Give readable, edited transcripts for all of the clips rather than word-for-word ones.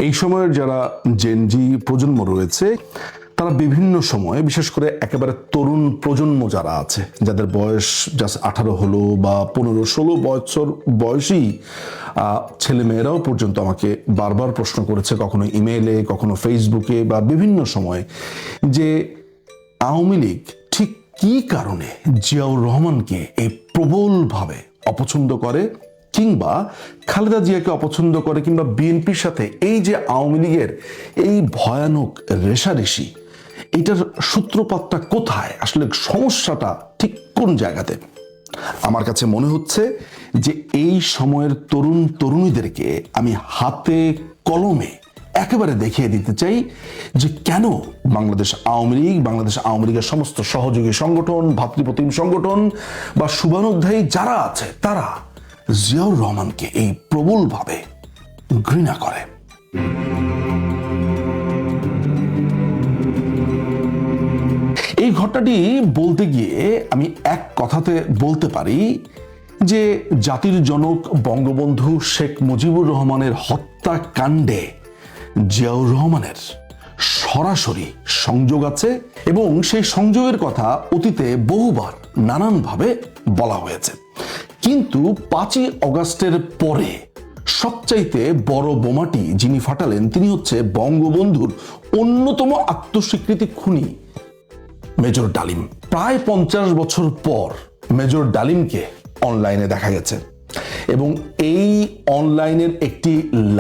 এই সময়ের যারা জেনজি প্রজন্ম রয়েছে তারা বিভিন্ন সময়ে, বিশেষ করে একেবারে তরুণ প্রজন্ম যারা আছে, যাদের বয়স জাস্ট 18 হলো বা 15-16 বছর বয়সী ছেলেমেয়েরাও পর্যন্ত আমাকে বারবার প্রশ্ন করেছে, কখনো ইমেইলে, কখনো ফেসবুকে বা বিভিন্ন সময়ে, যে আওয়ামী লীগ ঠিক কী কারণে জিয়াউর রহমানকে এই প্রবলভাবে অপছন্দ করে, কিংবা খালেদা জিয়াকে অপছন্দ করে, কিংবা বিএনপির সাথে এই যে আওয়ামী লীগের এই ভয়ানক রেষারেষি, এটার সূত্রপাতটা কোথায়, আসলে সমস্যাটা ঠিক কোন জায়গাতে? আমার কাছে মনে হচ্ছে যে এই সময়ের তরুণ তরুণীদেরকে আমি হাতে কলমে একেবারে দেখিয়ে দিতে চাই যে কেন বাংলাদেশ আওয়ামী লীগের সমস্ত সহযোগী সংগঠন, ভাতৃপ্রতিম সংগঠন বা শুভানুধ্যায়ী যারা আছে তারা জিয়াউর রহমানকে এই প্রবলভাবে ঘৃণা করে। এই ঘটনাটি বলতে গিয়ে আমি এক কথাতে বলতে পারি যে জাতির জনক বঙ্গবন্ধু শেখ মুজিবুর রহমানের হত্যাকাণ্ডে জিয়াউর রহমানের সরাসরি সংযোগ আছে, এবং সেই সংযোগের কথা অতীতে বহুবার নানানভাবে বলা হয়েছে। কিন্তু 5ই অগাস্টের পরে সবচাইতে বড় বোমাটি যিনি ফাটালেন তিনি হচ্ছে বঙ্গবন্ধুর অন্যতম আত্মস্বীকৃতি খুনি মেজর ডালিম। প্রায় 50 বছর পর মেজর ডালিমকে অনলাইনে দেখা গেছে, এবং এই অনলাইনের একটি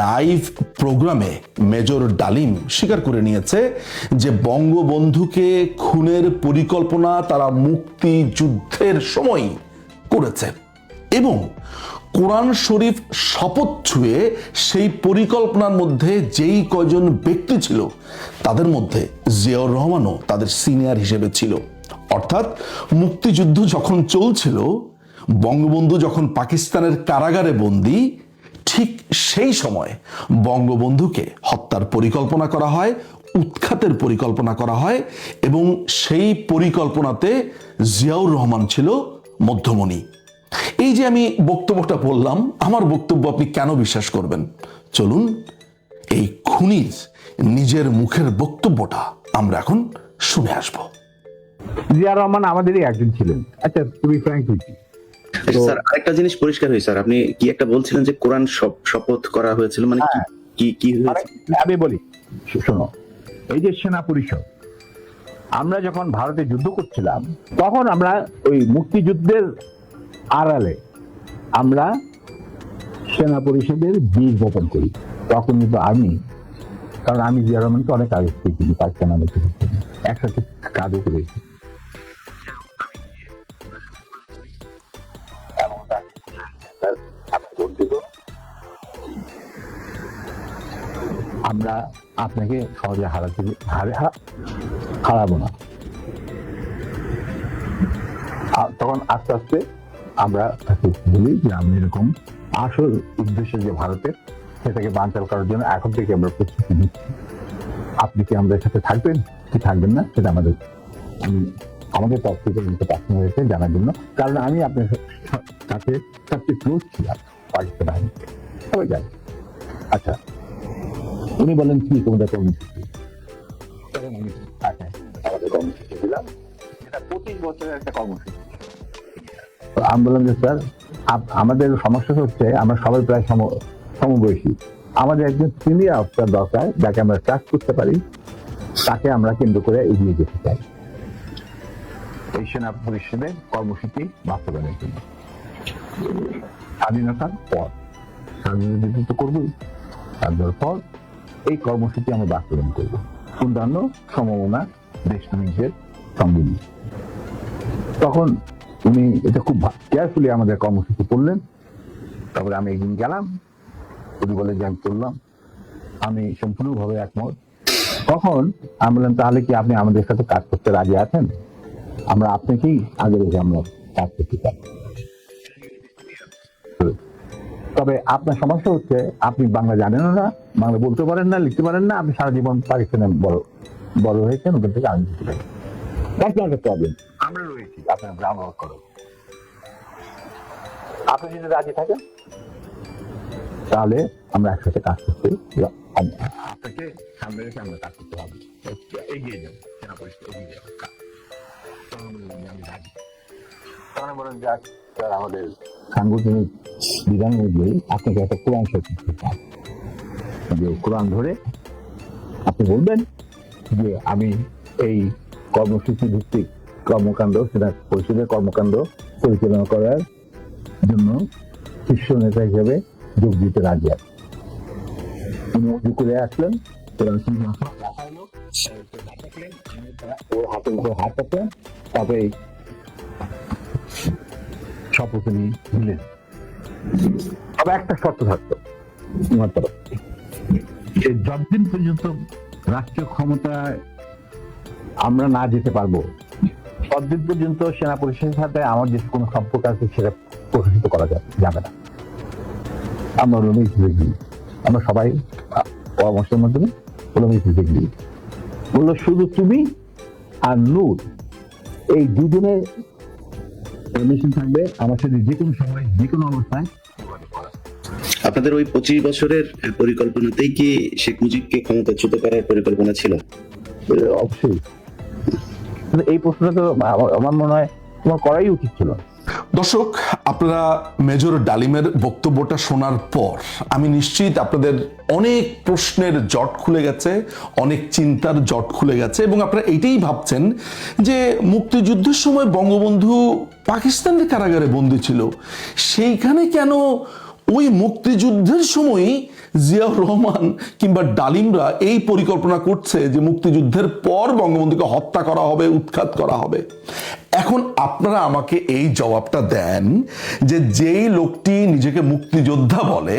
লাইভ প্রোগ্রামে মেজর ডালিম স্বীকার করে নিয়েছে যে বঙ্গবন্ধুকে খুনের পরিকল্পনা তারা মুক্তিযুদ্ধের সময় করেছে, এবং কোরআন শরীফ শপথ ছুঁয়ে সেই পরিকল্পনার মধ্যে যেই কয়জন ব্যক্তি ছিল তাদের মধ্যে জিয়াউর রহমানও তাদের সিনিয়র হিসেবে ছিল। অর্থাৎ মুক্তিযুদ্ধ যখন চলছিল, বঙ্গবন্ধু যখন পাকিস্তানের কারাগারে বন্দী, ঠিক সেই সময় বঙ্গবন্ধুকে হত্যার পরিকল্পনা করা হয়, উৎখাতের পরিকল্পনা করা হয়, এবং সেই পরিকল্পনাতে জিয়াউর রহমান ছিল মধ্যমণি। এই যে আমি বক্তব্যটা বললাম, আমার বক্তব্য আপনি কেন বিশ্বাস করবেন? চলুন এই খুনির নিজের মুখের বক্তব্যটা আমরা এখন শুনে আসব। জিয়া রহমান আমাদেরই একজন ছিলেন। আচ্ছা, তুমি ফ্র্যাঙ্ক হইছি স্যার, আরেকটা জিনিস পরিষ্কার হয়েছে স্যার, আপনি কি একটা বলছিলেন যে কোরআন শপথ করা হয়েছিল, মানে কি কি হয়েছে? আমি বলি, শোনো, এই যে সেনা পরিষদ, আমরা যখন ভারতে যুদ্ধ করছিলাম তখন আমরা ওই মুক্তিযুদ্ধের আড়ালে আমরা সেনা পরিষদের বীজ বপন করি। তখন কিন্তু কারণ আমি জিয়া রহমানকে অনেক আগে থেকে পাকিস্তান একসাথে কাজও করেছি। আমরা আপনাকে সহজে হারাবো না। তখন আস্তে আস্তে আমরা তাকে বলি যে আমি এরকম আসল উদ্দেশ্যে যে ভারতের, সেটাকে বানচাল করার জন্য এখন থেকে আমরা প্রস্তুতি নিচ্ছি। আপনি কি আমাদের সাথে থাকবেন কি থাকবেন না, সেটা আমাদের তরফ থেকে প্রশ্ন হয়েছে জানার জন্য। কারণ আমি আপনার সাথে সবচেয়ে ক্লোজ ছিলাম পাকিস্তান আর্মিতে, সবাই জানি। আচ্ছা, উনি বলেন কি তোমাদের কর্মসূচি? আমাদের কর্মসূচি দিলাম, এটা 25 বছরের একটা কর্মসূচি। আমি বললাম যে স্যার, আমাদের সমস্যা হচ্ছে আমরা সবাই প্রায় সমবয়সী, আমাদের একজন সিনিয়র অফিসার দরকার যাকে আমরা ট্রাস্ট করতে পারি, তাকে আমরা কেন্দ্র করে এগিয়ে যেতে চাই এই সেনা পরিষদের কর্মসূচি বাস্তবায়নের জন্য। স্বাধীনতার পর স্বাধীনতা তো করবোই, স্বাধীনতার পর এই কর্মসূচি আমরা বাস্তবায়ন করবো অন্যান্য সমমনা দেশপ্রেমিকদের সঙ্গে নিয়ে। তখন উনি এটা খুব কেয়ারফুলি আমাদের কর্মসূচি করলেন। তারপরে আমি একদিন গেলাম, উনি বলে যে আমি করলাম, আমি সম্পূর্ণভাবে একমত। তখন আমি বললাম, তাহলে কি আপনি আমাদের সাথে কাজ করতে রাজি আছেন? আমরা আপনাকেই আগে রেখে আমরা কাজ করতে চাই। তবে আপনার সমস্যা হচ্ছে আপনি বাংলা জানেন না, বাংলা বলতে পারেন না, লিখতে পারেন না, আপনি সারা জীবন পাকিস্তানে বড় হয়েছেন, ওখান থেকে আমি দিতে পারি। প্রবলেম, আমরা রয়েছি, আপনার গ্রাউন্ড ওয়ার্ক করো। আপনি যদি রাজি থাকেন তাহলে আমরা একসাথে কাজ করতে রেখে আমরা কাজ করতে পারবো, এগিয়ে যাবো, সেনা পরিষদ এগিয়ে যাবো। তখন আমি বললাম যে আমি রাজি। তখন বলেন যাক স্যার, আমাদের সাংগঠনিক বিধান অনুযায়ী আপনাকে একটা কোরআন শরীফ করতে হবে, যে কোরআন ধরে আপনি বলবেন যে আমি এই কর্মসূচি ভিত্তিক কর্মকাণ্ড, সেটা পরিষদের কর্মকাণ্ড পরিচালনা করার জন্য শীর্ষ নেতা হিসেবে যোগ দিতে রাজি আছে। উনি উজু করে আসলেন, ওর হাতের উপরে হাত রাখলেন, তারপরে শপথ নিয়ে দিলেন। তবে একটা শর্ত থাকতো আমার তরফ, যে যতদিন পর্যন্ত রাষ্ট্রীয় ক্ষমতায় আমরা না যেতে পারবো, ততদিন পর্যন্ত সেনা পরিষদের সাথে আমার যে কোনো সম্পর্ক আছে সেটা প্রকাশিত করা যাবে না। আমরা আমরা সবাই পরামর্শের মাধ্যমে বললো শুধু তুমি আর নূর এই দুজনের পারমিশন থাকবে আমার সাথে যে কোনো সময় যে কোনো অবস্থায়। আপনাদের ওই 25 বছরের পরিকল্পনাতেই কি শেখ মুজিবকে ক্ষমতাচ্যুত করার পরিকল্পনা ছিল? অবশ্যই। এই প্রশ্নটা তো আমার মনে হয় তোমার করাই উচিত ছিল। দর্শক, আপনারা মেজর ডালিমের বক্তব্যটা শোনার পর আমি নিশ্চিত আপনাদের অনেক প্রশ্নের জট খুলে গেছে, অনেক চিন্তার জট খুলে গেছে, এবং আপনারা এইটাই ভাবছেন যে মুক্তিযুদ্ধের সময় বঙ্গবন্ধু পাকিস্তানের কারাগারে বন্দী ছিল, সেইখানে কেন ওই মুক্তিযুদ্ধের সময়ই জিয়াউর রহমান কিংবা ডালিমরা এই পরিকল্পনা করছে যে মুক্তিযুদ্ধের পর বঙ্গবন্ধুকে হত্যা করা হবে, উৎখাত করা হবে। এখন আপনারা আমাকে এই জবাবটা দেন যে যেই লোকটি নিজেকে মুক্তিযোদ্ধা বলে,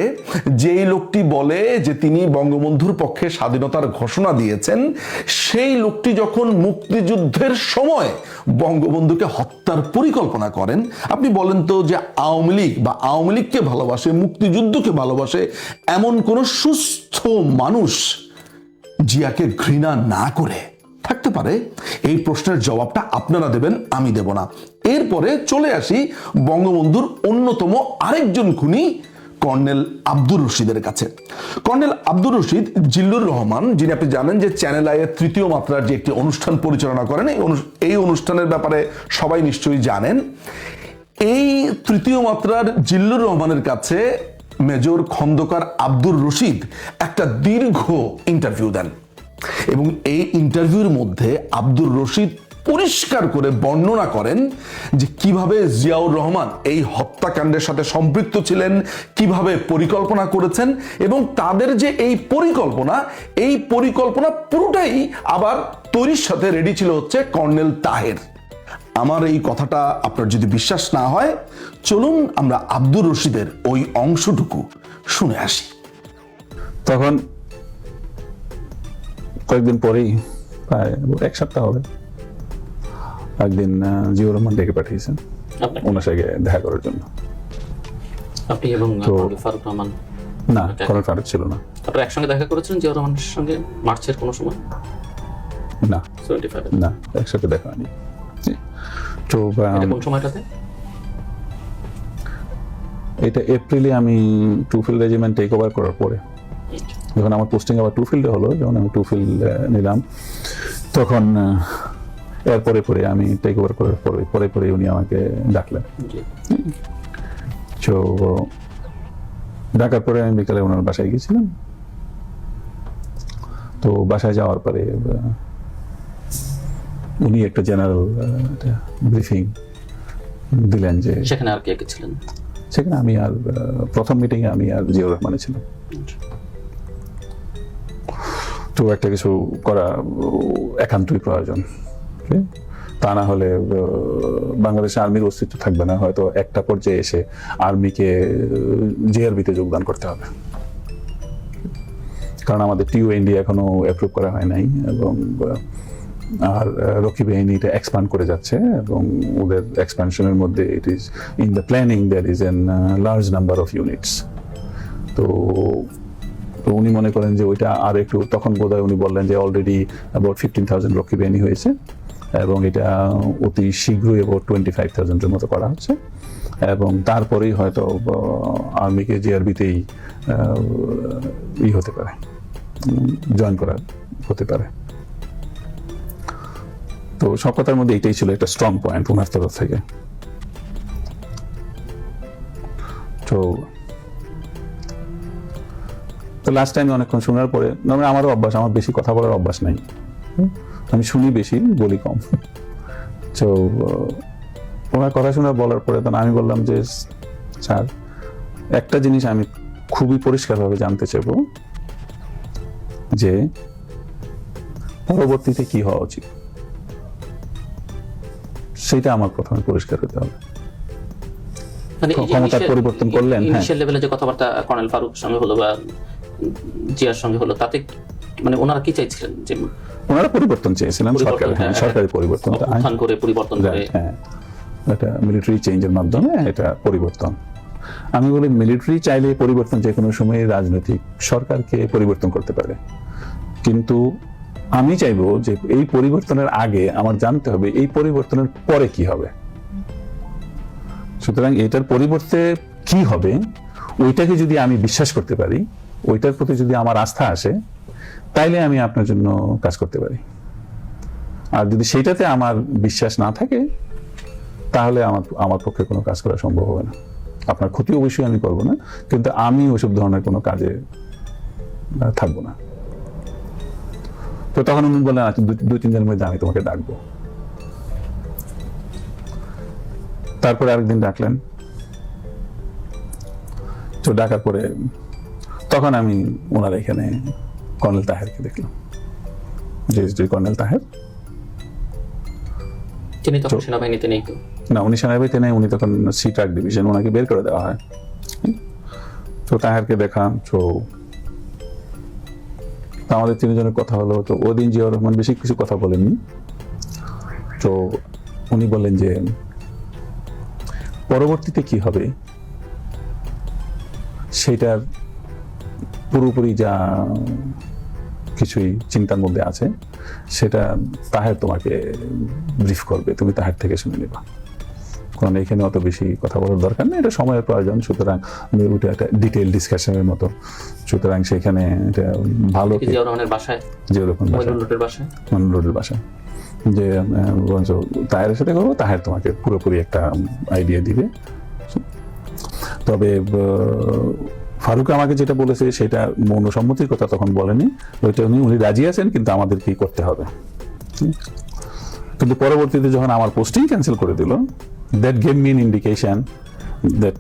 যেই লোকটি বলে যে তিনি বঙ্গবন্ধুর পক্ষে স্বাধীনতার ঘোষণা দিয়েছেন, সেই লোকটি যখন মুক্তিযুদ্ধের সময় বঙ্গবন্ধুকে হত্যার পরিকল্পনা করেন, আপনি বলেন তো যে আওয়ামী লীগ বা আওয়ামী লীগকে ভালোবাসে, মুক্তিযুদ্ধকে ভালোবাসে এমন কোন সুস্থ মানুষ জিয়াকে ঘৃণা না করে থাকতে পারে? এই প্রশ্নের জবাবটা আপনারা দেবেন, আমি দেব না। এরপরে চলে আসি বঙ্গবন্ধুর অন্যতম আরেকজন খুনি কর্নেল আব্দুর রশিদের কাছে। কর্নেল আব্দুর রশিদ জিল্লুর রহমান, যিনি আপনি জানেন যে চ্যানেল আই এর তৃতীয় মাত্রার যে একটি অনুষ্ঠান পরিচালনা করেন, এই অনুষ্ঠানের ব্যাপারে সবাই নিশ্চয়ই জানেন। এই তৃতীয় মাত্রার জিল্লুর রহমানের কাছে মেজর খন্দকার আব্দুর রশিদ একটা দীর্ঘ ইন্টারভিউ দেন, এবং এই ইন্টারভিউর মধ্যে আব্দুর রশিদ পরিষ্কার করে বর্ণনা করেন যে কিভাবে জিয়াউর রহমান এই হত্যাকাণ্ডের সাথে সম্পৃক্ত ছিলেন, কিভাবে পরিকল্পনা করেছেন, এবং তাদের যে এই পরিকল্পনা পুরোটাই আবার তৈরির সাথে রেডি ছিল হচ্ছে কর্নেল তাহের। আমার এই কথাটা আপনার যদি বিশ্বাস না হয়, চলুন আমরা আব্দুর রশিদের ওই অংশটুকু শুনে আসি। তখন কয়েকদিন পরেই, প্রায় 1 সপ্তাহ হবে, একদিন জিয়াউর রহমান ডেকে পাঠিয়েছেন ওনার সঙ্গে দেখা করার জন্য। আপনি এবং ফারুক রহমান? না, কর্নেল ফারুক ছিল না। আপনারা একসঙ্গে দেখা করেছিলেন জিয়াউর রহমানের সঙ্গে মার্চের কোনো সময়? না, 75 না, একসাথে দেখা হয়নি। তো কোন সময়টাতে? এটা এপ্রিলে আমি two field regiment take over করার পরে, যখন আমার পোস্টিং আবার টু ফিল্ডে হলো, যখন আমি টু ফিল্ড নিলাম, তখন এরপরে পরে আমি টেক ওভার করার পরে উনি আমাকে ডাকলেন। তো ডাকার পরে আমি বিকালে ওনার বাসায় গেছিলাম। তো বাসায় যাওয়ার পরে উনি একটা জেনারেল ব্রিফিং দিলেন যে সেখানে আর কে কে ছিলেন? সেখানে আমি আর প্রথম মিটিংয়ে আমি আর জিয়াউর রহমানে ছিলাম। তো একটা কিছু করা একান্তই প্রয়োজন, তা না হলে বাংলাদেশে আর্মির অস্তিত্ব থাকবে না। হয়তো একটা পর্যায়ে এসে আর্মিকে জেআরবিতে যোগদান করতে হবে, কারণ আমাদের টিও ইন্ডিয়া এখনো অ্যাপ্রুভ করা হয় নাই, এবং আর রক্ষী বাহিনীটা এক্সপ্যান্ড করে যাচ্ছে, এবং ওদের এক্সপ্যানশনের মধ্যে it is in the planning there is an large number of units. তো উনি মনে করেন যে ওইটা আর একটু, তখন বোধহয় উনি বললেন যে অলরেডি অ্যাবাউট 15,000 রক্ষী বাহিনী হয়েছে, এবং এটা অতি শীঘ্রই অ্যাবাউট 25,000-এর মতো করা হচ্ছে, এবং তারপরেই হয়তো আর্মিকে জিআরবিতেই হতে পারে, জয়েন করার হতে পারে। তো সব কথার মধ্যে এটাই ছিল একটা স্ট্রং পয়েন্ট ওনার তরফ থেকে। তো লাস্ট টাইম অনেকক্ষণ শোনার পরে, মানে আমারও অভ্যাস, আমার বেশি কথা বলার অভ্যাস নাই, আমি শুনি বেশি, বলি কম। তো ওনার কথা শোনা বলার পরে তখন আমি বললাম যে স্যার, একটা জিনিস আমি খুবই পরিষ্কারভাবে জানতে চাইবো যে পরবর্তীতে কি হওয়া উচিত, সেটা আমার প্রথমে পরিষ্কার হতে হবে। মানে ক্ষমতার পরিবর্তন করলেন, হ্যাঁ। ইনিশিয়াল লেভেলে যে কথাবার্তা কর্নেল ফারুকের সঙ্গে হলো বা জিয়ার সঙ্গে হলো, তাতে মানে ওনারা কি চাইছিলেন? যে ওনারা পরিবর্তন চেয়েছিলেন, সরকারের, হ্যাঁ, সরকারি পরিবর্তন, অভ্যুত্থান করে পরিবর্তন করে, হ্যাঁ, এটা মিলিটারি চেঞ্জের মাধ্যমে এটা পরিবর্তন। আমি বলি মিলিটারি চাইলে পরিবর্তন যে কোনো সময় রাজনৈতিক সরকারকে পরিবর্তন করতে পারে, কিন্তু আমি চাইবো যে এই পরিবর্তনের আগে আমার জানতে হবে এই পরিবর্তনের পরে কি হবে। সুতরাং এটার পরিবর্তে কি হবে ওইটাকে যদি আমি বিশ্বাস করতে পারি, ওইটার প্রতি যদি আমার আস্থা আসে, তাইলে আমি আপনার জন্য কাজ করতে পারি। আর যদি সেইটাতে আমার বিশ্বাস না থাকে, তাহলে আমার পক্ষে কোনো কাজ করা সম্ভব হবে না। আপনার ক্ষতি অবশ্যই আমি করব না, কিন্তু আমি ওইসব ধরনের কোনো কাজে থাকবো না। তো তখন উনি বললেন, আচ্ছা 2-3 দিনের মধ্যে আমি তোমাকে ডাকবো। তারপরে আরেকদিন ডাকলেন। তো ডাকার পরে তখন আমি ওনার এখানে কর্নেল তাহেরকে দেখলাম, জেএসডি কর্নেল তাহের। তিনি তখন সেনাবাহিনীতে নেই তো? না, উনি সেনাবাহিনীতে নেই, উনি তখন সি ট্রাক ডিভিশন, ওনাকে বের করে দেওয়া হয়। তো তাহেরকে দেখা, তো আমাদের 3 জনের কথা হলো। তো ওদিন জিয়াউর রহমান বেশি কিছু কথা বলেননি। তো উনি বললেন যে পরবর্তীতে কি হবে সেটার পুরোপুরি যা কিছুই চিন্তার মধ্যে আছে সেটা তাহের তোমাকে ব্রিফ করবে, তুমি তাহের থেকে শুনে নেবা, কারণ এখানে অত বেশি কথা বলার দরকার নেই, এটা সময়ের প্রয়োজন। সুতরাং ওটা একটা ডিটেইল ডিসকাশনের মতো। সুতরাং সেখানে এটা ভালো জিয়াউর রহমানের বাসায়, যেরকম রোডের বাসায়, রোডের বাসায়, যে তাহেরের সাথে করবো, তাহের তোমাকে পুরোপুরি একটা আইডিয়া দিবে। তবে ফারুক আমাকে যেটা বলেছে সেটা মৌনসম্মতির কথা তখন বলেনি, ওইটা উনি রাজি আছেন, কিন্তু আমাদের কি করতে হবে। কিন্তু পরবর্তীতে যখন আমার পোস্টিং ক্যান্সেল করে দিল, that gave me N indication that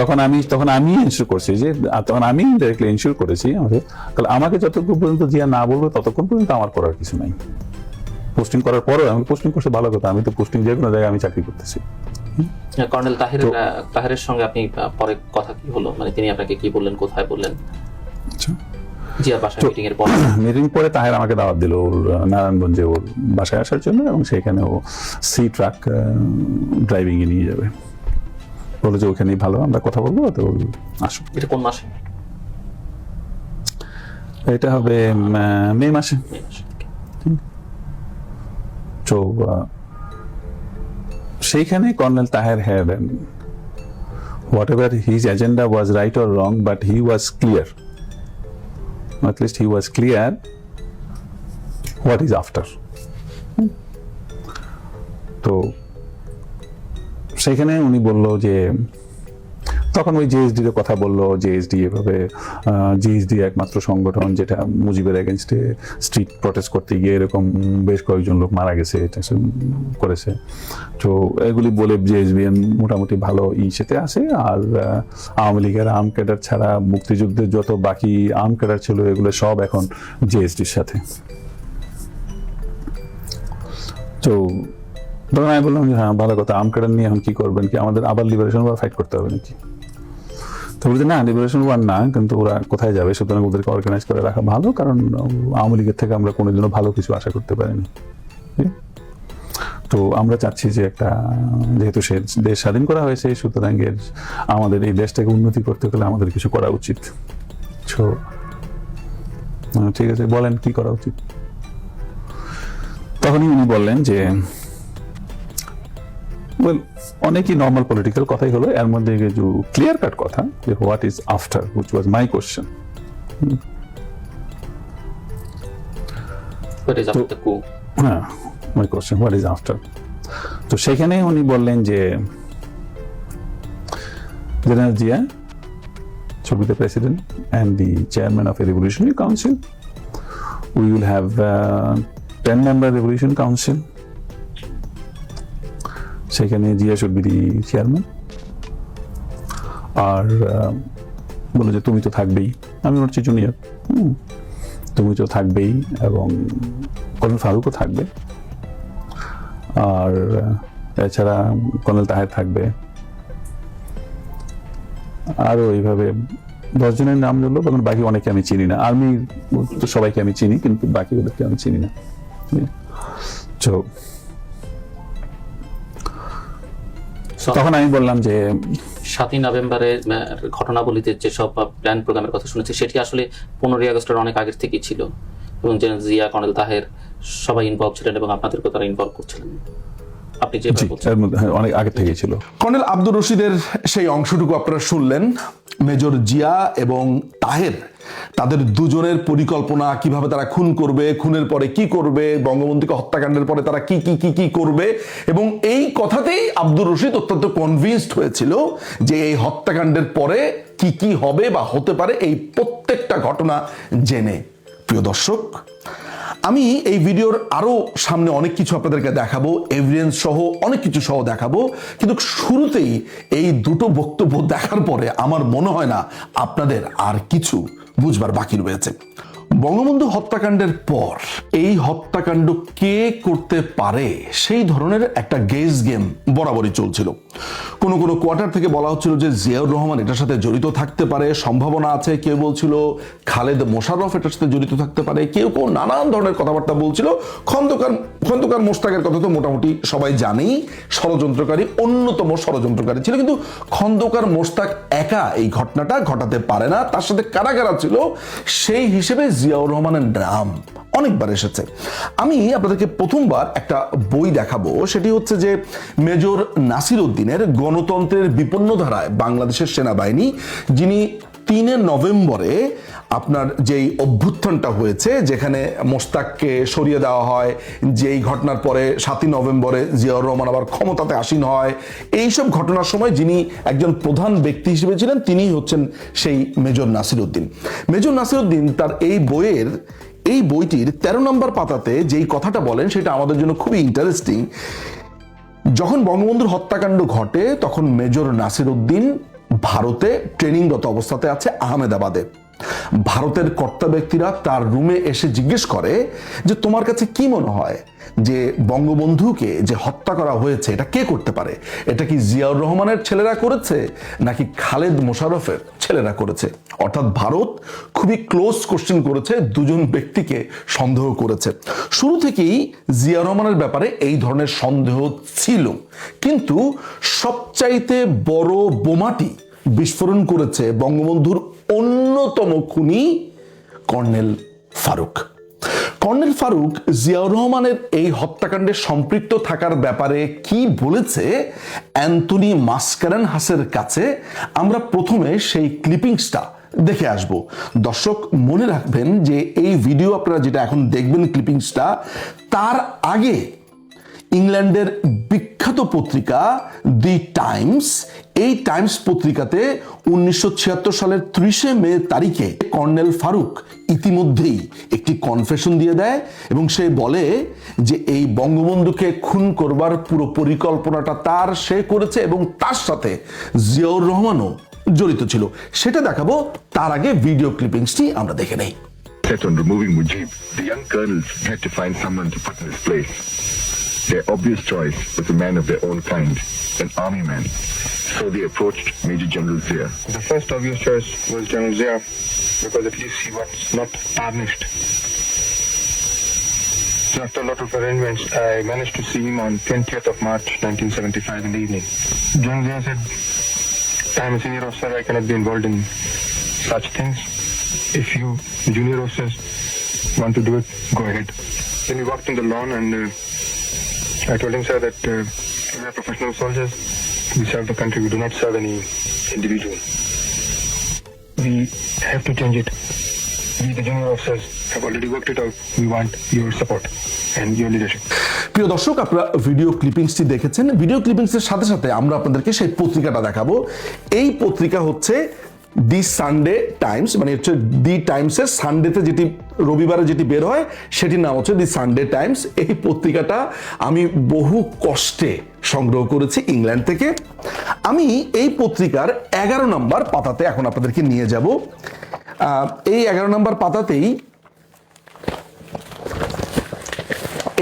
তখন আমি এনশিওর করছি যে, তখন আমি ডাইরেক্টলি এনশিওর করেছি তাহলে আমাকে যতক্ষণ পর্যন্ত জিয়া না বলবে ততক্ষণ পর্যন্ত আমার করার কিছু নাই। পোস্টিং করার পরেও আমি পোস্টিং করতে ভালো কথা, আমি তো পোস্টিং যে কোনো জায়গায় আমি চাকরি করতেছি। কর্নেল তাহেরের সঙ্গে আপনি পরে কথা কি হলো, মানে তিনি আপনাকে কি বললেন, কোথায় বললেন? জিয়ার বাসায় মিটিং এর পর, মিটিং পরে তাহের আমাকে দাওয়াত দিল ওর নারায়ণগঞ্জে ওর বাসায় আসার জন্য, এবং সেখানে ও সি ট্রাক ড্রাইভিং এ নিয়ে যাবে। বলে যে ওখানেই ভালো, আমরা কথা বলবো, তো আসো। এটা কোন মাসে? এটা হবে মে মাসে। তো সেইখানে colonel Taher had whatever his agenda was right or wrong, but he was clear, at least he was clear what is after. তো সেখানে উনি বলল যে, তখন ওই জিএসডি এর কথা বললো, জিএসডি এভাবে জিএসডি একমাত্র সংগঠন যেটা মুজিবের এগেনস্টে স্ট্রিট প্রটেস্ট করতে গিয়ে এরকম বেশ কয়েকজন লোক মারা গেছে, এটা করেছে। তো এগুলি বলে জিএসবিএম মোটামুটি ভালো ইসেতে আছে। আর আওয়ামী লীগের আর্ম ক্যাডার ছাড়া মুক্তিযুদ্ধের যত বাকি আর্ম ক্যাডার ছিল এগুলো সব এখন জিএসডির সাথে। তো তখন আমি বললাম যে হ্যাঁ ভালো কথা, আর্ম ক্যাডার নিয়ে এখন কি করবেন, কি আমাদের আবার লিবারেশন ওয়ার ফাইট করতে হবে নাকি? তো বলছে না, লিবারেশন ওয়ার না, কিন্তু ওরা কোথায় যাবে, সুতরাং ওদেরকে অর্গানাইজ করে রাখা ভালো, কারণ আওয়ামী লীগের থেকে আমরা কোনোদিনও ভালো কিছু আশা করতে পারিনি। তো আমরা চাচ্ছি যে একটা, যেহেতু সে দেশ স্বাধীন করা হয়েছে, সুতরাং আমাদের এই দেশটাকে উন্নতি করতে গেলে আমাদের কিছু করা উচিত। ঠিক আছে, বলেন কি করা উচিত। তখনই উনি বললেন যে অনেকই নর্মাল পলিটিক্যাল কথাই হলো, এর মধ্যে কিছু ক্লিয়ার কাট কথা যে what is after, which was my question. What is after the coup? হ্যাঁ, মাই কোশ্চেন হোয়াট ইজ আফটার। তো সেখানে উনি বললেন যে general Zia should be the president and the chairman of a revolutionary council. We will have 10-member revolution council. সেখানে Zia should be the chairman. আর বলে যে তুমি তো থাকবেই, আমি হচ্ছে জুনিয়র, তুমি তো থাকবেই, এবং কর্নেল ফারুকও থাকবে, আর এছাড়া কর্নেল তাহের থাকবে, আরো এইভাবে 10 জনের নাম বললো। তখন বাকি অনেকে আমি চিনি না, আর্মি তো সবাইকে আমি চিনি, কিন্তু বাকি ওদেরকে আমি চিনি না। তো তখন আমি বললাম যে 7ই নভেম্বরের ঘটনাবলীতে যেসব প্ল্যান প্রোগ্রামের কথা শুনেছি সেটি আসলে 15ই আগস্টের অনেক আগের থেকেই ছিল, এবং জেনারেল জিয়া, কর্নেল তাহের সবাই ইনভলভ ছিলেন এবং আপনাদেরকে তারা ইনভলভ করছিলেন। আপনি যে এর মধ্যে অনেক আগে থেকে ছিল। কর্নেল আব্দুর রশিদের সেই অংশটুকু আপনারা শুনলেন। মেজর জিয়া এবং তাহের, তাদের দুজনের পরিকল্পনা, কিভাবে তারা খুন করবে, খুনের পরে কি করবে, বঙ্গবন্ধুকে হত্যাকাণ্ডের পরে তারা কি কি কি কি করবে, এবং এই কথাতেই আব্দুর রশিদ অত্যন্ত কনভিন্সড হয়েছিল যে এই হত্যাকাণ্ডের পরে কি কি হবে বা হতে পারে, এই প্রত্যেকটা ঘটনা জেনে। প্রিয় দর্শক, আমি এই ভিডিওর আরো সামনে অনেক কিছু আপনাদেরকে দেখাবো, এভিডেন্স সহ অনেক কিছু সহ দেখাবো, কিন্তু শুরুতেই এই দুটো বক্তব্য দেখার পরে আমার মনে হয় না আপনাদের আর কিছু বুঝবার বাকি রয়েছে। বঙ্গবন্ধু হত্যাকাণ্ডের পর এই হত্যাকাণ্ড কে করতে পারে সেই ধরনের একটা গেস গেম বরাবরই চলছিল। কোনো কোনো কোয়ার্টার থেকে বলা হচ্ছিল যে জিয়াউর রহমান এটার সাথে জড়িত থাকতে পারে, সম্ভাবনা আছে। কেউ বলছিল খালেদ মোশাররফ এটার সাথে জড়িত থাকতে পারে, কেউ কেউ নানান ধরনের কথাবার্তা বলছিল। খন্দকার মোশতাকের কথা তো মোটামুটি সবাই জানেই, ষড়যন্ত্রকারী, অন্যতম ষড়যন্ত্রকারী ছিল। কিন্তু খন্দকার মোশতাক একা এই ঘটনাটা ঘটাতে পারে না, তার সাথে কারা কারা ছিল সেই হিসেবে জিয়াউর রহমানের নাম অনেকবার এসেছে। আমি আপনাদেরকে প্রথমবার একটা বই দেখাবো, সেটি হচ্ছে যে মেজর নাসির উদ্দিনের গণতন্ত্রের বিপন্ন ধারায় বাংলাদেশের সেনাবাহিনী, যিনি 3 নভেম্বরে আপনার যেই অভ্যুত্থানটা হয়েছে, যেখানে মোশতাককে সরিয়ে দেওয়া হয়, যেই ঘটনার পরে 7ই নভেম্বরে জিয়াউর রহমান আবার ক্ষমতাতে আসীন হয়, এইসব ঘটনার সময় যিনি একজন প্রধান ব্যক্তি হিসেবে ছিলেন তিনিই হচ্ছেন সেই মেজর নাসির উদ্দিন। মেজর নাসির উদ্দিন তার এই বইটির 13 নম্বর পাতাতে যেই কথাটা বলেন সেটা আমাদের জন্য খুবই ইন্টারেস্টিং। যখন বঙ্গবন্ধুর হত্যাকাণ্ড ঘটে তখন মেজর নাসির উদ্দিন ভারতে ট্রেনিংরত অবস্থাতে আছে আহমেদাবাদে। ভারতের কর্তা ব্যক্তিরা তার রুমে এসে জিজ্ঞেস করে যে তোমার কাছে কি মনে হয় যে বঙ্গবন্ধুকে যে হত্যা করা হয়েছে এটা কে করতে পারে? এটা কি জিয়াউর রহমানের ছেলেরা করেছে নাকি খালেদ মোশাররফের ছেলেরা করেছে? অর্থাৎ ভারত খুবই ক্লোজ কোশ্চেন করেছে, দুজন ব্যক্তিকে সন্দেহ করেছে। শুরু থেকেই জিয়াউর রহমানের ব্যাপারে এই ধরনের সন্দেহ ছিল, কিন্তু সবচাইতে বড় বোমাটি বিস্ফোরণ করেছে বঙ্গবন্ধুর অন্যতম খুনি কর্নেল ফারুক। কর্নেল ফারুক জিয়াউর রহমানের এই হত্যাকাণ্ডে সম্পৃক্ত থাকার ব্যাপারে কি বলেছে অ্যান্টনি মাসকারেনহাসের কাছে, আমরা প্রথমে সেই ক্লিপিংসটা দেখে আসব। দর্শক মনে রাখবেন যে এই ভিডিও আপনারা যেটা এখন দেখবেন ক্লিপিংসটা, তার আগে ইংল্যান্ডের বিখ্যাত পত্রিকা দি টাইমস, এই টাইমস পত্রিকাতে 1976 সালের 30 মে তারিখে কর্নেল ফারুক ইতিমধ্যেই একটি কনফেশন দিয়ে দেয় এবং সে বলে যে এই বঙ্গবন্ধুকে খুন করবার পুরো পরিকল্পনাটা সে করেছে এবং তার সাথে জিয়াউর রহমানও জড়িত ছিল। সেটা দেখাবো, তার আগে ভিডিও ক্লিপিংসটি আমরা দেখে নেই। Set on removing Mujib, the young colonels had to find someone to put in his place. Their obvious choice was a man of their own kind, an army man. So they approached Major General Zia. The first obvious choice was General Zia, because at least he was not tarnished. So after a lot of arrangements, I managed to see him on 20th of March 1975 in the evening. General Zia said, "I am a senior officer, I cannot be involved in such things. If you junior officers want to do it, go ahead." Then we walked in the lawn and I told him, sir, that we are professional soldiers. We serve the country. We do not serve any individual. We have to change it. we, the junior officers, have already worked it out. We want your support and your leadership. প্রিয় দর্শক, আপনারা video ক্লিপিংসটি দেখেছেন। Video ক্লিপিংসের সাথে সাথে আমরা আপনাদেরকে সেই পত্রিকাটা দেখাবো। এই পত্রিকা হচ্ছে দি সানডে টাইমস, মানে হচ্ছে দি টাইমসের সানডেতে যেটি রবিবারে যেটি বের হয় সেটির নাম হচ্ছে দি সানডে টাইমস। এই পত্রিকাটা আমি বহু কষ্টে সংগ্রহ করেছি ইংল্যান্ড থেকে। আমি এই পত্রিকার 11 নম্বর পাতাতে এখন আপনাদেরকে নিয়ে যাব। এই 11 নম্বর পাতাতেই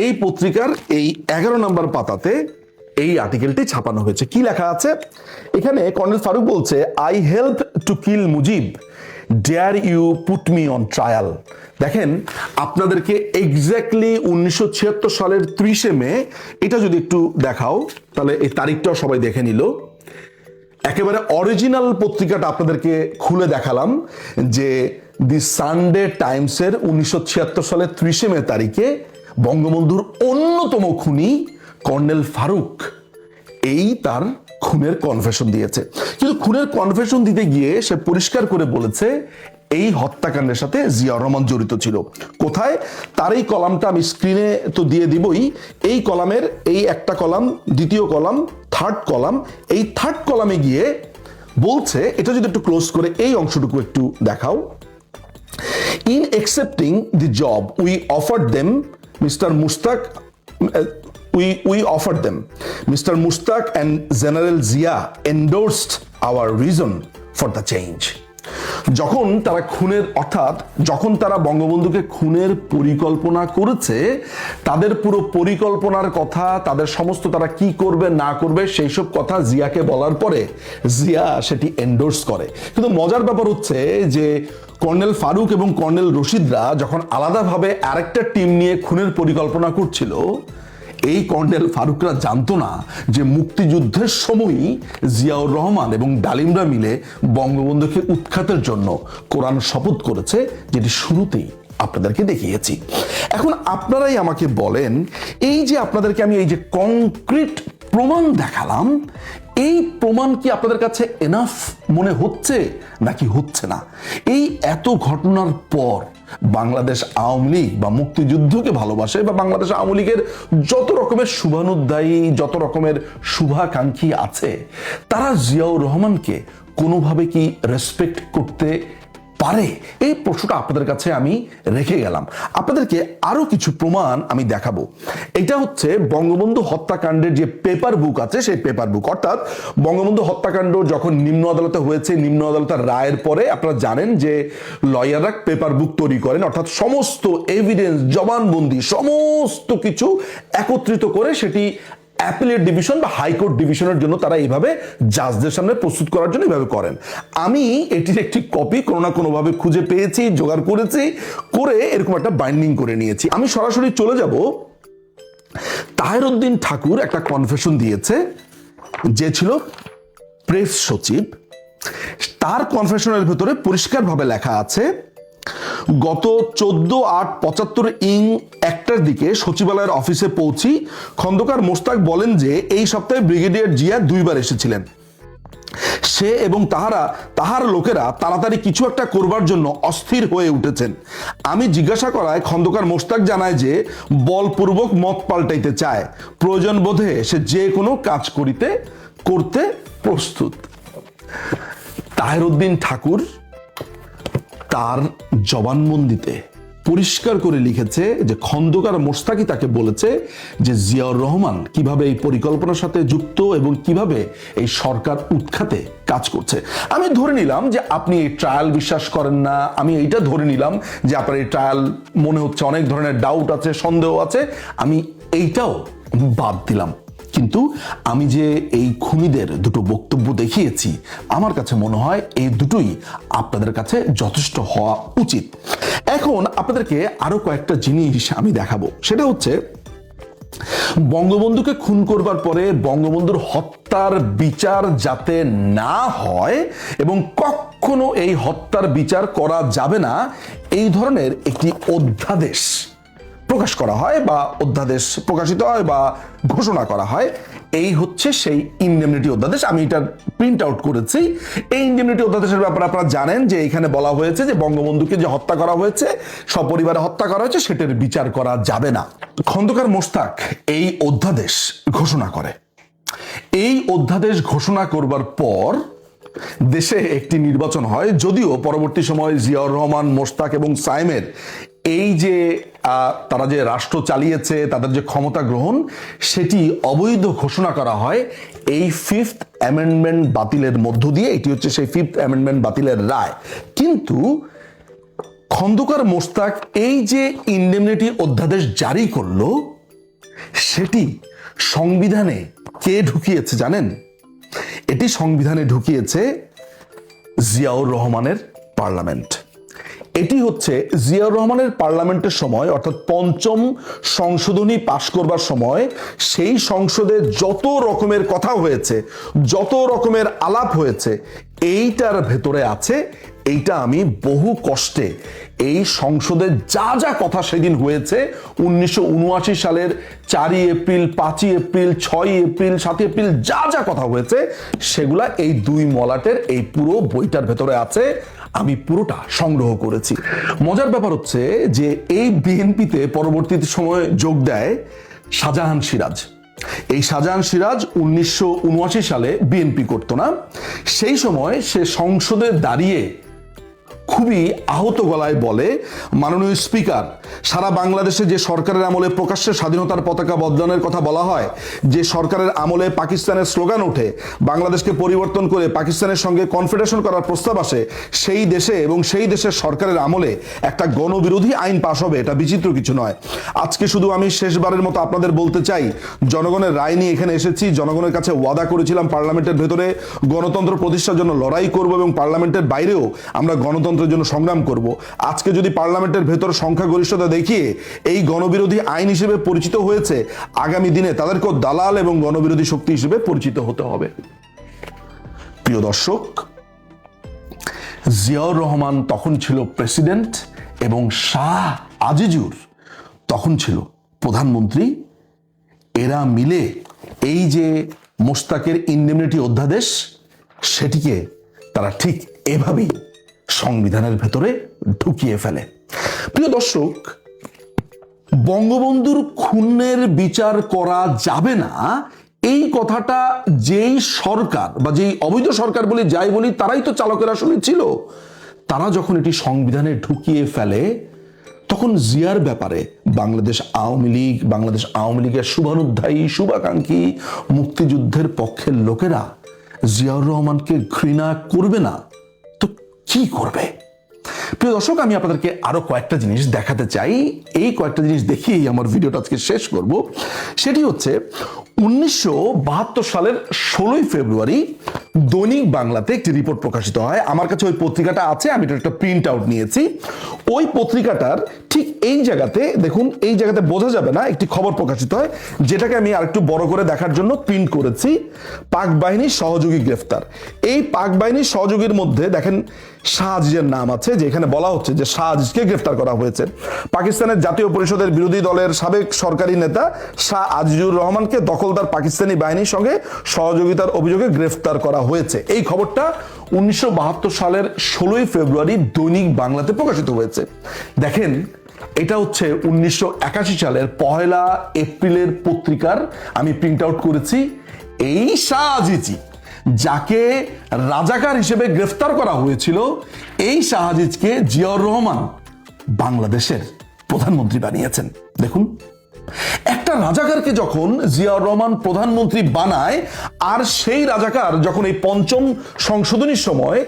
এই পত্রিকার এই 11 নম্বর পাতাতে এই আর্টিকেলটি ছাপানো হয়েছে। কি লেখা আছে এখানে? কর্নেল ফারুক বলছে, I help to kill Mujib, dare you put me on trial. দেখেন, আপনাদেরকে এক্স্যাক্টলি 1976 সালের 30 মে, এটা যদি একটু দেখাও তাহলে এই তারিখটাও সবাই দেখে নিল। একেবারে অরিজিনাল পত্রিকাটা আপনাদেরকে খুলে দেখালাম যে দি সানডে টাইমসের 1976 সালের 30 মে তারিখে বঙ্গবন্ধুর অন্যতম খুনি কর্নেল ফারুক এই তার খুনের কনফেশন দিয়েছে। কিন্তু খুনের কনফেশন দিতে গিয়ে সে পরিষ্কার করে বলেছে এই হত্যাকাণ্ডের সাথে জিয়াউর রহমান জড়িত ছিল। কোথায়? তার এই কলামটা আমি স্ক্রিনে তো দিয়ে দিবই। এই কলামের এই একটা কলাম, দ্বিতীয় কলাম, থার্ড কলাম, এই থার্ড কলামে গিয়ে বলছে, এটা যদি একটু ক্লোজ করে এই অংশটুকু একটু দেখাও। In accepting the job, we offered them, Mr. Mushtaq, we offered them. Mr. Mushtaq and General Zia endorsed our reason for the change. যখন তারা খুনের, অর্থাৎ যখন তারা বঙ্গবন্ধুকে খুনের পরিকল্পনা করেছে, তাদের পুরো পরিকল্পনার কথা, তাদের সমস্ত তারা কি করবে না করবে সেই সব কথা জিয়াকে বলার পরে জিয়া সেটি এন্ডোর্স করে। কিন্তু মজার ব্যাপার হচ্ছে যে কর্নেল ফারুক এবং কর্নেল রশিদরা যখন আলাদাভাবে আরেকটা টিম নিয়ে খুনের পরিকল্পনা করছিল, এই কর্নেল ফারুকরা জানতো না যে মুক্তিযুদ্ধের সময়ই জিয়াউর রহমান এবং ডালিমরা মিলে বঙ্গবন্ধুকে উৎখাতের জন্য কোরআন শপথ করেছে, যেটি শুরুতেই আপনাদেরকে দেখিয়েছি। এখন আপনারাই আমাকে বলেন, এই যে আপনাদেরকে আমি এই যে কংক্রিট প্রমাণ দেখালাম, এই প্রমাণ কি আপনাদের কাছে এনাফ মনে হচ্ছে নাকি হচ্ছে না? এই এত ঘটনার পর বাংলাদেশ আওয়ামী লীগ বা মুক্তিযুদ্ধকে ভালোবাসে বা বাংলাদেশ আওয়ামী লীগের যত রকমের শুভানুধ্যায়ী, যত রকমের শুভাকাঙ্ক্ষী আছে, তারা জিয়াউর রহমানকে কোনোভাবে কি রেসপেক্ট করতে পারে? এই প্রশ্নটা আপনাদের কাছে আমি রেখে গেলাম। আপনাদেরকে আরো কিছু প্রমাণ আমি দেখাবো। এটা হচ্ছে বঙ্গবন্ধু হত্যাকাণ্ডের যে পেপার বুক আছে, সেই পেপার বুক। অর্থাৎ বঙ্গবন্ধু হত্যাকাণ্ড যখন নিম্ন আদালতে হয়েছে, নিম্ন আদালতের রায়ের পরে আপনারা জানেন যে লয়াররা পেপার বুক তৈরি করেন, অর্থাৎ সমস্ত এভিডেন্স, জবানবন্দি, সমস্ত কিছু একত্রিত করে সেটি অ্যাপিলেট ডিভিশন বা হাইকোর্ট ডিভিশনের জন্য তারা এইভাবে জাজদের সামনে প্রস্তুত করার জন্য এইভাবে করেন। আমি এটির একটি কপি কোনো না কোনোভাবে খুঁজে পেয়েছি, জোগাড় করেছি, করে এরকম একটা বাইন্ডিং করে নিয়েছি। আমি সরাসরি চলে যাব। তাহেরউদ্দিন ঠাকুর একটা কনফেশন দিয়েছে, যে ছিল প্রেস সচিব। তার কনফেশনের ভেতরে পরিষ্কারভাবে লেখা আছে, গত 14/8/75 ইং 1টার দিকে সচিবালয়ের অফিসে পৌঁছি। খন্দকার মোশতাক বলেন যে এই সপ্তাহে ব্রিগেডিয়ার জিয়া 2 বার এসেছিলেন। সে এবং তাহার লোকেরা তাড়াতাড়ি কিছু একটা করবার জন্য অস্থির হয়ে উঠেছেন। আমি জিজ্ঞাসা করায় খন্দকার মোশতাক জানায় যে বলপূর্বক মত পাল্টাইতে চায়, প্রয়োজন বোধে সে যে কোনো কাজ করতে প্রস্তুত। তাহেরউদ্দিন ঠাকুর তার জবানবন্দিতে পরিষ্কার করে লিখেছে যে খন্দকার মোশতাকই তাকে বলেছে যে জিয়াউর রহমান কিভাবে এই পরিকল্পনার সাথে যুক্ত এবং কিভাবে এই সরকার উৎখাতে কাজ করছে। আমি ধরে নিলাম যে আপনি এই ট্রায়াল বিশ্বাস করেন না, আমি এইটা ধরে নিলাম যে আপনার এই ট্রায়াল মনে হচ্ছে অনেক ধরনের ডাউট আছে, সন্দেহ আছে, আমি এইটাও বাদ দিলাম। কিন্তু আমি যে এই খুনিদের দুটো বক্তব্য দেখিয়েছি, আমার কাছে মনে হয় এই দুটোই আপনাদের কাছে যথেষ্ট হওয়া উচিত। এখন আপনাদেরকে আরো কয়েকটা জিনিস আমি দেখাবো। সেটা হচ্ছে বঙ্গবন্ধুকে খুন করবার পরে বঙ্গবন্ধুর হত্যার বিচার যাতে না হয় এবং কখনো এই হত্যার বিচার করা যাবে না, এই ধরনের একটি অধ্যাদেশ প্রকাশ করা হয় বা অধ্যাদেশ প্রকাশিত হয় বা ঘোষণা করা হয়। এই হচ্ছে সেই ইনডেমনিটি অধ্যাদেশ। আমি এটা প্রিন্ট আউট করেছি। এই ইনডেমনিটি অধ্যাদেশের ব্যাপারে আপনারা জানেন যে এখানে বলা হয়েছে যে বঙ্গবন্ধুকে যে হত্যা করা হয়েছে, সপরিবারে হত্যা করা হয়েছে, সেটার বিচার করা যাবে না। খন্দকার মোশতাক এই অধ্যাদেশ ঘোষণা করে। এই অধ্যাদেশ ঘোষণা করবার পর দেশে একটি নির্বাচন হয়, যদিও পরবর্তী সময়ে জিয়াউর রহমান, মোশতাক এবং সাইমের এই যে তারা যে রাষ্ট্র চালিয়েছে, তাদের যে ক্ষমতা গ্রহণ, সেটি অবৈধ ঘোষণা করা হয় এই 5th অ্যামেন্ডমেন্ট বাতিলের মধ্য দিয়ে। এটি হচ্ছে সেই 5th অ্যামেন্ডমেন্ট বাতিলের রায়। কিন্তু খন্দকার মোশতাক এই যে ইনডেমনিটি অধ্যাদেশ জারি করলো, সেটি সংবিধানে কে ঢুকিয়েছে জানেন? এটি সংবিধানে ঢুকিয়েছে জিয়াউর রহমানের পার্লামেন্ট। এটি হচ্ছে জিয়াউর রহমানের পার্লামেন্টের সময়, অর্থাৎ 5ম সংশোধনী পাশ করবার সময় সেই সংসদে যত রকমের কথা হয়েছে, যত রকমের আলাপ হয়েছে, এইটার ভেতরে আছে। এইটা আমি বহু কষ্টে এই সংসদে যা যা কথা সেদিন হয়েছে 1979 সালের 4ই এপ্রিল, 5ই এপ্রিল, 6ই এপ্রিল, 7ই এপ্রিল যা যা কথা হয়েছে সেগুলা এই 2 মলাটের এই পুরো বইটার ভেতরে আছে। আমি পুরোটা সংগ্রহ করেছি। মজার ব্যাপার হচ্ছে যে এই বিএনপিতে পরবর্তী সময়ে যোগ দেয় শাহজাহান সিরাজ। এই শাহজাহান সিরাজ 1979 সালে বিএনপি করতো না। সেই সময় সে সংসদে দাঁড়িয়ে খুবই আহত গলায় বলে, মাননীয় স্পিকার, সারা বাংলাদেশে যে সরকারের আমলে প্রকাশ্যে স্বাধীনতার পতাকা বদলানোর কথা বলা হয়, যে সরকারের আমলে পাকিস্তানের স্লোগান ওঠে, বাংলাদেশকে পরিবর্তন করে পাকিস্তানের সঙ্গে কনফেডারেশন করার প্রস্তাব আসে, সেই দেশে এবং সেই দেশের সরকারের আমলে একটা গণবিরোধী আইন পাশ হবে, এটা বিচিত্র কিছু নয়। আজকে শুধু আমি শেষবারের মতো আপনাদের বলতে চাই, জনগণের রায় নিয়ে এখানে এসেছি। জনগণের কাছে ওয়াদা করেছিলাম পার্লামেন্টের ভেতরে গণতন্ত্র প্রতিষ্ঠার জন্য লড়াই করব এবং পার্লামেন্টের বাইরেও আমরা গণতন্ত্রের জন্য সংগ্রাম করব। আজকে যদি পার্লামেন্টের ভেতর সংখ্যাগরিষ্ঠতা দেখিয়ে এই গণবিরোধী আইন হিসেবে পরিচিত হয়েছে, আগামী দিনে তাদেরকেও দালাল এবং গণবিরোধী শক্তি হিসেবে পরিচিত হতে হবে। প্রিয় দর্শক, জিয়াউর রহমান তখন ছিল প্রেসিডেন্ট এবং শাহ আজিজুর তখন ছিল প্রধানমন্ত্রী। এরা মিলে এই যে মোশতাকের ইনডেমনিটি অধ্যাদেশ, সেটিকে তারা ঠিক এভাবেই সংবিধানের ভেতরে ঢুকিয়ে ফেলে। প্রিয় দর্শক, বঙ্গবন্ধুর খুনের বিচার করা যাবে না, এই কথাটা যেই সরকার বা যেই অবৈধ সরকার বলি যাই বলি, তারাই তো চালকের আসলে ছিল। তারা যখন এটি সংবিধানে ঢুকিয়ে ফেলে, তখন জিয়ার ব্যাপারে বাংলাদেশ আওয়ামী লীগের শুভানুধ্যায়ী, শুভাকাঙ্ক্ষী, মুক্তিযুদ্ধের পক্ষের লোকেরা জিয়াউর রহমানকে ঘৃণা করবে না তো কি করবে? প্রিয় দর্শক, আমি আপনাদেরকে আরো কয়েকটা জিনিস দেখাতে চাই। এই কয়েকটা জিনিস দেখিয়েই আমার ভিডিওটা আজকে শেষ করব। সেটি হচ্ছে 1972 সালের 16ই ফেব্রুয়ারি দৈনিক বাংলাতে একটি রিপোর্ট প্রকাশিত হয়। আমার কাছে ওই পত্রিকাটা আছে, আমি এটা একটা প্রিন্ট আউট নিয়েছি। ওই পত্রিকাটার ঠিক এই জায়গাতে দেখুন, এই জায়গাতে বোঝা যাবে না, একটি খবর প্রকাশিত হয়, যেটাকে আমি আরেকটু বড় করে দেখার জন্য প্রিন্ট করেছি। পাক বাহিনীর সহযোগী গ্রেফতার। এই পাক বাহিনীর সহযোগীর মধ্যে দেখেন শাহ আজিজের নাম আছে, যে এখানে বলা হচ্ছে যে শাহ আজিজকে গ্রেফতার করা হয়েছে। পাকিস্তানের জাতীয় পরিষদের বিরোধী দলের সাবেক সরকারি নেতা শাহ আজিজুর রহমানকে দখলদার পাকিস্তানি বাহিনীর সঙ্গে সহযোগিতার অভিযোগে গ্রেফতার করা হয়েছে। এই খবরটা 1972 সালের 16ই ফেব্রুয়ারি দৈনিক বাংলাতে প্রকাশিত হয়েছে। দেখেন, এটা হচ্ছে 1981 সালের 1 এপ্রিলের পত্রিকার আমি প্রিন্ট আউট করেছি। এই শাহ আজিজি, যাকে রাজাকার হিসেবে গ্রেফতার করা হয়েছিল, এই শাহ আজিজকে জিয়াউর রহমান বাংলাদেশের প্রধানমন্ত্রী বানিয়েছেন। দেখুন, একটা রাজাকারকে যখন জিয়াউর রহমান প্রধানমন্ত্রী বানায়, আর সেই রাজাকার যখন এই 5ম সংশোধনীর সময়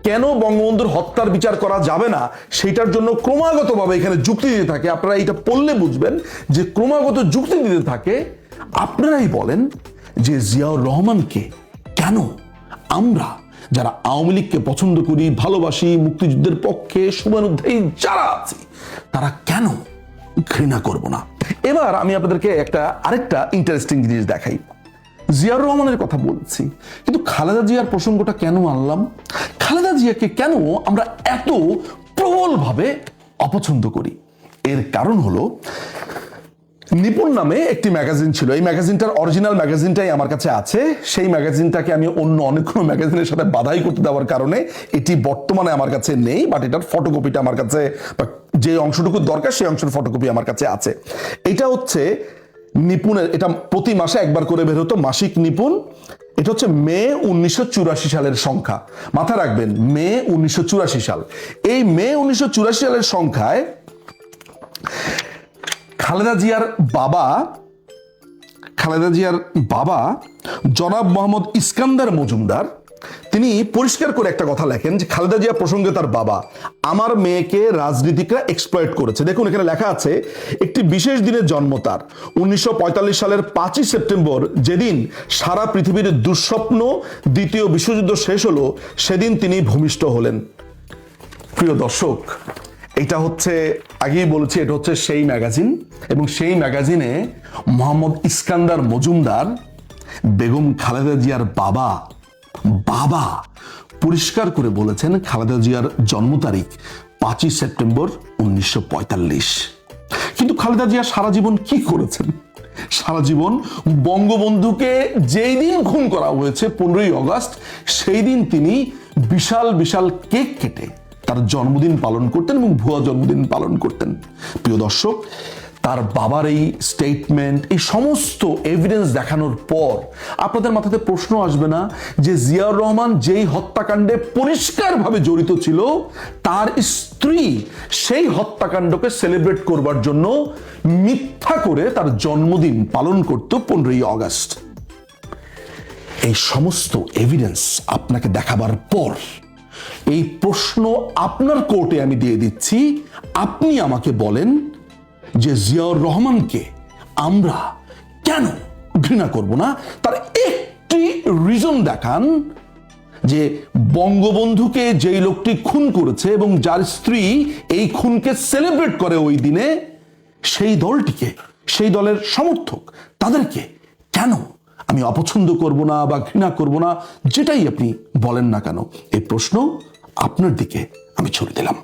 কেন বঙ্গবন্ধুর হত্যার বিচার করা যাবে না সেটার জন্য ক্রমাগতভাবে এখানে যুক্তি দিতে থাকে, আপনারা এটা পড়লে বুঝবেন যে ক্রমাগত যুক্তি দিতে থাকে। আপনারাই বলেন যে জিয়াউর রহমানকে কেন আমরা যারা আওয়ামী লীগকে পছন্দ করি, ভালোবাসি, মুক্তিযুদ্ধের পক্ষে শুভানুধ্যায়ী যারা আছি, তারা কেন ঘৃণা করব না? এবার আমি আপনাদেরকে আরেকটা ইন্টারেস্টিং জিনিস দেখাই। জিয়াউর রহমানের কথা বলছি, কিন্তু খালেদা জিয়ার প্রসঙ্গটা কেন আনলাম? খালেদা জিয়াকে কেন আমরা এত প্রবলভাবে অপছন্দ করি? এর কারণ হলো নিপুণ নামে একটি ম্যাগাজিন ছিল। এই ম্যাগাজিনটার অরিজিনাল ম্যাগাজিনটাই আমার কাছে আছে। সেই ম্যাগাজিনটাকে আমি অন্য অনেকগুলো ম্যাগাজিনের সাথে বাধাই করতে দেওয়ার কারণে এটি বর্তমানে আমার কাছে নেই, বাট এটার ফটোকপিটা আমার কাছে, যে অংশটুকু দরকার সেই অংশের ফটোকপি আমার কাছে আছে। এটা হচ্ছে নিপুণের, এটা প্রতি মাসে একবার করে বের হতো, মাসিক নিপুণ। এটা হচ্ছে মে 1984 সালের সংখ্যা, মাথায় রাখবেন, মে 1984 সাল। এই মে 1984 সালের সংখ্যায় খালেদা জিয়ার বাবা জনাব মোহাম্মদ ইস্কান্দার মজুমদার তিনি পরিষ্কার করে একটা কথা লেখেন যে খালেদা জিয়া প্রসঙ্গে তার বাবা, আমার মেয়েকে রাজনীতিকরা এক্সপ্লয়েট করেছে। দেখুন এখানে লেখা আছে, একটি বিশেষ দিনের জন্ম তার, 1945 সালের 5ই সেপ্টেম্বর, যেদিন সারা পৃথিবীর দুঃস্বপ্ন দ্বিতীয় বিশ্বযুদ্ধ শেষ হলো, সেদিন তিনি ভূমিষ্ঠ হলেন। প্রিয় দর্শক, এটা হচ্ছে, আগেই বলেছি, এটা হচ্ছে সেই ম্যাগাজিন, এবং সেই ম্যাগাজিনে মোহাম্মদ ইস্কান্দার মজুমদার বেগম খালেদা জিয়ার বাবা পরিষ্কার করে বলেছেন খালেদা জিয়ার জন্ম তারিখ 5ই সেপ্টেম্বর 1945। কিন্তু খালেদা জিয়া সারা জীবন কি করেছেন? সারা জীবন বঙ্গবন্ধুকে যেই দিন খুন করা হয়েছে 15ই আগস্ট, সেই দিন তিনি বিশাল বিশাল কেক কেটে তার জন্মদিন পালন করতেন এবং ভুয়া জন্মদিন পালন করতেন। প্রিয় দর্শক, তার বাবার এই স্টেটমেন্ট, এই সমস্ত এভিডেন্স দেখানোর পর আপনাদের মাথাতে প্রশ্ন আসবে না যে জিয়াউর রহমান যেই হত্যাকাণ্ডে পরিষ্কারভাবে জড়িত ছিল, তার স্ত্রী সেই হত্যাকাণ্ডকে সেলিব্রেট করবার জন্য মিথ্যা করে তার জন্মদিন পালন করত 15ই আগস্ট। এই সমস্ত এভিডেন্স আপনাকে দেখাবার পর এই প্রশ্ন আপনার কোর্টে আমি দিয়ে দিচ্ছি, আপনি আমাকে বলেন যে জিয়াউর রহমানকে আমরা কেন ঘৃণা করব না? তার একটি রিজন দেখান যে বঙ্গবন্ধুকে যেই লোকটি খুন করেছে এবং যার স্ত্রী এই খুনকে সেলিব্রেট করে ওই দিনে, সেই দলটিকে, সেই দলের সমর্থক, তাদেরকে কেন আমি অপছন্দ করব না বা ঘৃণা করব না, যেটাই আপনি বলেন না কেন, এই প্রশ্ন আপনার দিকে আমি ছুড়ে দিলাম।